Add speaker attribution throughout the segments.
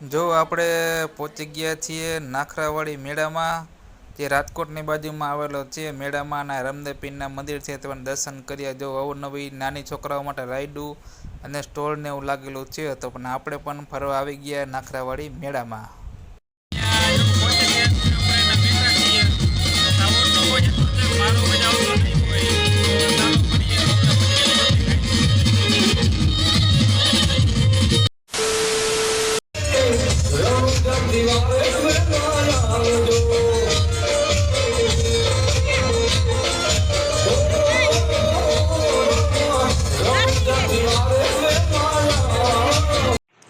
Speaker 1: જો આપણે પહોંચી ગયા છીએ નાખરાવાડી મેળામાં, જે રાજકોટની બાજુમાં આવેલો છે. મેળામાં અને રામદેવ મંદિર છે, તે પણ દર્શન કર્યા. જો અવનવી નાની છોકરાઓ માટે રાઈડું અને સ્ટોલ ને એવું લાગેલું છે. તો પણ આપણે પણ ફરવા આવી ગયા નાખરાવાડી મેળામાં.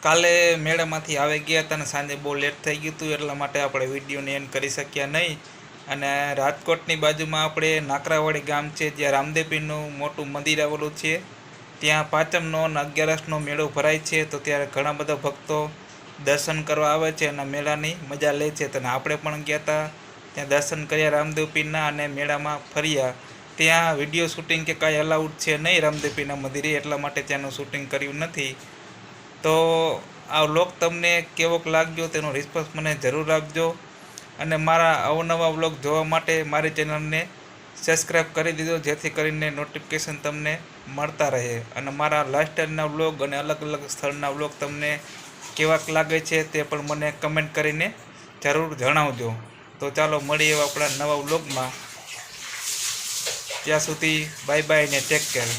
Speaker 1: કાલે મેળામાંથી આવી ગયા હતા અને સાંજે બહુ લેટ થઈ ગયું હતું, એટલા માટે આપણે વિડીયોને એન્ડ કરી શક્યા નહીં. અને રાજકોટની બાજુમાં આપણે નાખરાવાડી ગામ છે, જ્યાં રામદેવપીરનું મોટું મંદિર આવેલું છે. ત્યાં પાંચમનો અને 11નો મેળો ભરાય છે. તો ત્યારે ઘણા બધા ભક્તો દર્શન કરવા આવે છે અને મેળાની મજા લે છે. તો આપણે પણ ગયા હતા, ત્યાં દર્શન કર્યા રામદેવપીરના અને મેળામાં ફર્યા. ત્યાં વિડીયો શૂટિંગ કે કાંઈ અલાઉડ છે નહીં રામદેવપીરના મંદિરે, એટલા માટે ત્યાંનું શૂટિંગ કર્યું નથી. તો આ વ્લોગ તમને કેવોક લાગ્યો તેનો રિસ્પોન્સ મને જરૂર આપજો. અને મારા અવનવા વ્લોગ જોવા માટે મારી ચેનલને સબસ્ક્રાઈબ કરી દીધો, જેથી કરીને નોટિફિકેશન તમને મળતા રહે. અને મારા લાઇફસ્ટાઈલના વ્લોગ અને અલગ અલગ સ્થળના વ્લોગ તમને કેવાક લાગે છે તે પણ મને કમેન્ટ કરીને જરૂર જણાવજો. તો ચાલો મળીએ આપણા નવા વ્લોગમાં. ત્યાં સુધી બાય બાય ને ટેક કેર.